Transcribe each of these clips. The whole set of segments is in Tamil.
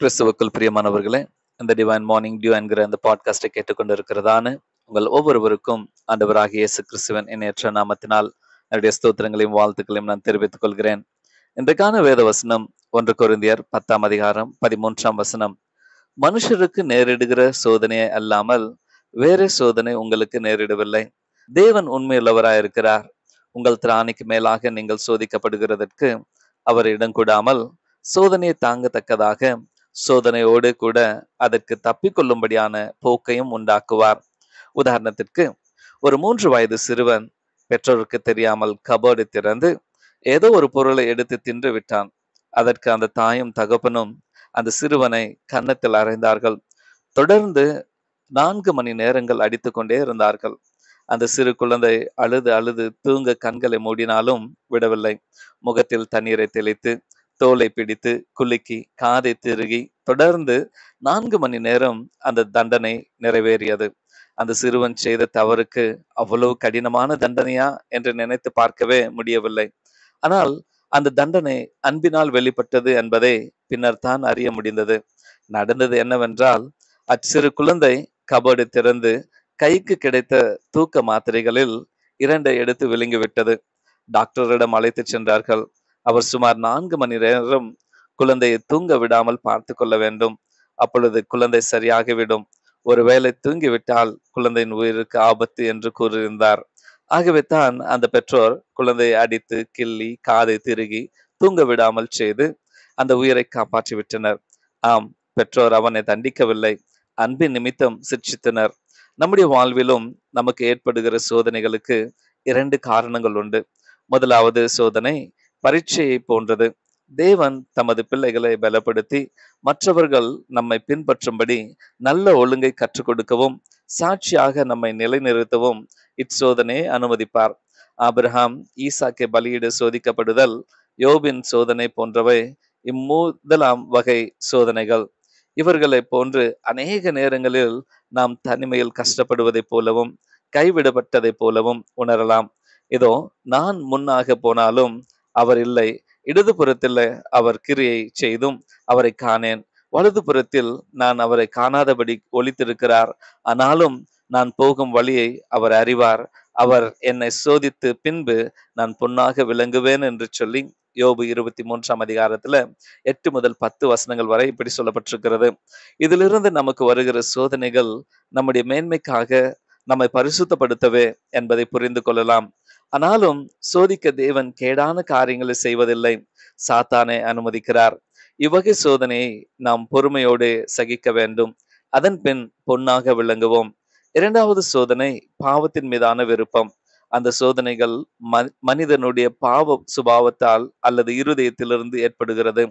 கிறிஸ்துவுக்குள் பிரியமானவர்களே, இந்த டிவைன் மார்னிங் டியூ என்கிற இந்த பாட்காஸ்டை கேட்டுக்கொண்டிருக்கிறதான உங்கள் ஒவ்வொருவருக்கும் ஆண்டவராகிய இயேசு கிறிஸ்துவின் இணையற்ற நாமத்தினால் என்னுடைய ஸ்தோத்திரங்களையும் வாழ்த்துக்களையும் நான் தெரிவித்துக் கொள்கிறேன். இன்றைக்கான வேத வசனம் 1 கொரிந்தியர் 10 அதிகாரம் 13 மனுஷருக்கு நேரிடுகிற சோதனையை அல்லாமல் வேற சோதனை உங்களுக்கு நேரிடவில்லை. தேவன் உண்மையுள்ளவராயிருக்கிறார். உங்கள் திராணிக்கு மேலாக நீங்கள் சோதிக்கப்படுகிறதற்கு அவர் இடம் கூடாமல் சோதனையை தாங்கத்தக்கதாக சோதனையோடு கூட அதற்கு தப்பிக்கொள்ளும்படியான போக்கையும் உண்டாக்குவார். உதாரணத்திற்கு, ஒரு 3 வயது சிறுவன் பெற்றோருக்கு தெரியாமல் கபோர்டு திறந்து ஏதோ ஒரு பொருளை எடுத்து தின்று விட்டான். அதற்கு அந்த தாயும் தகப்பனும் அந்த சிறுவனை கன்னத்தில் அறைந்தார்கள். தொடர்ந்து 4 மணி நேரங்கள் அடித்து கொண்டே இருந்தார்கள். அந்த சிறு குழந்தை அழுது அழுது தூங்க கண்களை மூடினாலும் விடவில்லை. முகத்தில் தண்ணீரை தெளித்து தோலை பிடித்து குலுக்கி காதை திருகி தொடர்ந்து 4 மணி நேரம் அந்த தண்டனை நிறைவேறியது. அந்த சிறுவன் செய்த தவறுக்கு அவ்வளவு கடினமான தண்டனையா என்று நினைத்து பார்க்கவே முடியவில்லை. ஆனால் அந்த தண்டனை அன்பினால் வெளிப்பட்டது என்பதை பின்னர் தான் அறிய முடிந்தது. நடந்தது என்னவென்றால், அச்சிறு குழந்தை கபோர்டு திறந்து கைக்கு கிடைத்த தூக்க மாத்திரைகளில் 2 எடுத்து விழுங்கிவிட்டது. டாக்டரிடம் அழைத்து சென்றார்கள். அவர் சுமார் 4 மணி நேரம் குழந்தையை தூங்க விடாமல் பார்த்து கொள்ள வேண்டும். அப்பொழுது குழந்தை சரியாகிவிடும். ஒருவேளை தூங்கிவிட்டால் குழந்தையின் உயிருக்கு ஆபத்து என்று கூறியிருந்தார். ஆகவே தான் அந்த பெற்றோர் குழந்தையை அடித்து கிள்ளி காதை திருகி தூங்க விடாமல் செய்து அந்த உயிரை காப்பாற்றி விட்டனர். ஆம், பெற்றோர் அவனை தண்டிக்கவில்லை, அன்பின் நிமித்தம் சிட்சித்தனர். நம்முடைய வாழ்விலும் நமக்கு ஏற்படுகிற சோதனைகளுக்கு 2 காரணங்கள் உண்டு. முதலாவது சோதனை பரீட்சையை போன்றது. தேவன் தமது பிள்ளைகளை பலப்படுத்தி மற்றவர்கள் நம்மை பின்பற்றும்படி நல்ல ஒழுங்கை கற்றுக் கொடுக்கவும் சாட்சியாக நம்மை நிலைநிறுத்தவும் இச்சோதனையை அனுமதிப்பார். ஆபிரகாம் ஈசாக்கை பலியிட சோதிக்கப்படுதல், யோபின் சோதனை போன்றவை இம்முதலாம் வகை சோதனைகள். இவர்களை போன்று அநேக நேரங்களில் நாம் தனிமையில் கஷ்டப்படுவதைப் போலவும் கைவிடப்பட்டதைப் போலவும் உணரலாம். இதோ, நான் முன்னாக போனாலும் அவர் இல்லை, இடதுபுறத்தில் அவர் கிரியை செய்தும் அவரை காணேன், வலதுபுறத்தில் நான் அவரை காணாதபடி ஒளித்திருக்கிறார். ஆனாலும் நான் போகும் வழியை அவர் அறிவார். அவர் என்னை சோதித்து பின்பு நான் பொன்னாக விளங்குவேன் என்று சொல்லி யோபு 23 அதிகாரத்துல 8 முதல் 10 வசனங்கள் வரை இப்படி சொல்லப்பட்டிருக்கிறது. இதிலிருந்து நமக்கு வருகிற சோதனைகள் நம்முடைய மேன்மைக்காக நம்மை பரிசுத்தப்படுத்தவே என்பதை புரிந்து கொள்ளலாம். ஆனாலும் சோதிக்க தேவன் கேடான காரியங்களை செய்வதில்லை, சாத்தானை அனுமதிக்கிறார். இவ்வகை சோதனையை நாம் பொறுமையோடு சகிக்க வேண்டும். அதன் பின் பொன்னாக விளங்குவோம். 2வது சோதனை பாவத்தின் மீதான விருப்பம். அந்த சோதனைகள் மனிதனுடைய பாவ சுபாவத்தால் அல்லது இருதயத்திலிருந்து ஏற்படுகிறது.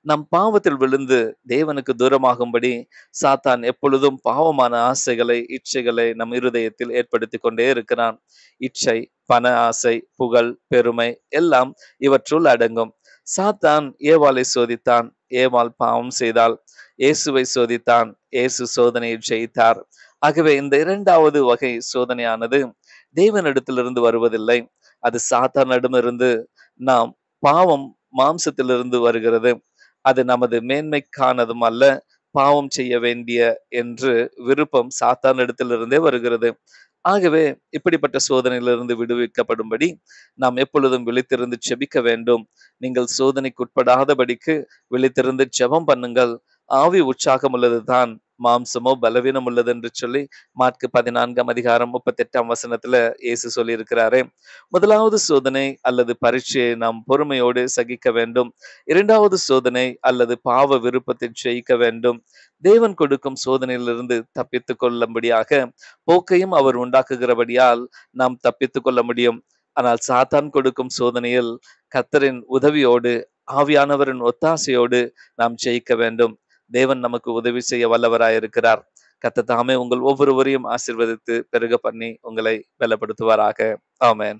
நம் பாவத்தில் விழுந்து தேவனுக்கு தூரமாகும்படி சாத்தான் எப்பொழுதும் பாவமான ஆசைகளை, இச்சைகளை நம் இருதயத்தில் ஏற்படுத்தி கொண்டே இருக்கிறான். இச்சை, பண ஆசை, புகழ், பெருமை எல்லாம் இவற்றுள் அடங்கும். சாத்தான் ஏவாளை சோதித்தான், ஏவாள் பாவம் செய்தால். இயேசுவை சோதித்தான், இயேசு சோதனையை ஜெயித்தார். ஆகவே இந்த 2வது வகை சோதனையானது தேவனிடத்திலிருந்து வருவதில்லை, அது சாத்தானிடமிருந்து. நாம் பாவம் மாம்சத்திலிருந்து வருகிறது. அது நமது மேன்மைக்கானதும் அல்ல, பாவம் செய்ய வேண்டிய என்று விருப்பம் சாத்தானிடத்திலிருந்தே வருகிறது. ஆகவே இப்படிப்பட்ட சோதனையிலிருந்து விடுவிக்கப்படும்படி நாம் எப்பொழுதும் விழித்திருந்து ஜெபிக்க வேண்டும். நீங்கள் சோதனைக்கு உட்படாதபடிக்கு விழித்திருந்து ஜெபம் பண்ணுங்கள். ஆவி உற்சாகம் உள்ளதுதான், மாம்சமோ பலவீனம் உள்ளது என்று சொல்லி மாற்கு 14 அதிகாரம் 38 இயேசு சொல்லி இருக்கிறாரே. முதலாவது சோதனை அல்லது பரீட்சையை நாம் பொறுமையோடு சகிக்க வேண்டும். 2வது சோதனை அல்லது பாவ விருப்பத்தை ஜெயிக்க வேண்டும். தேவன் கொடுக்கும் சோதனையிலிருந்து தப்பித்துக் கொள்ளும்படியாக போக்கையும் அவர் உண்டாக்குகிறபடியால் நாம் தப்பித்துக் கொள்ள முடியும். ஆனால் சாத்தான் கொடுக்கும் சோதனையில் கர்த்தரின் உதவியோடு, ஆவியானவரின் ஒத்தாசையோடு நாம் ஜெயிக்க வேண்டும். தேவன் நமக்கு உதவி செய்ய வல்லவராயிருக்கிறார். கர்த்தர் தாமே உங்கள் ஒவ்வொருவரையும் ஆசீர்வதித்து பெருக பண்ணி உங்களை பலப்படுத்துவாராக. ஆமென்.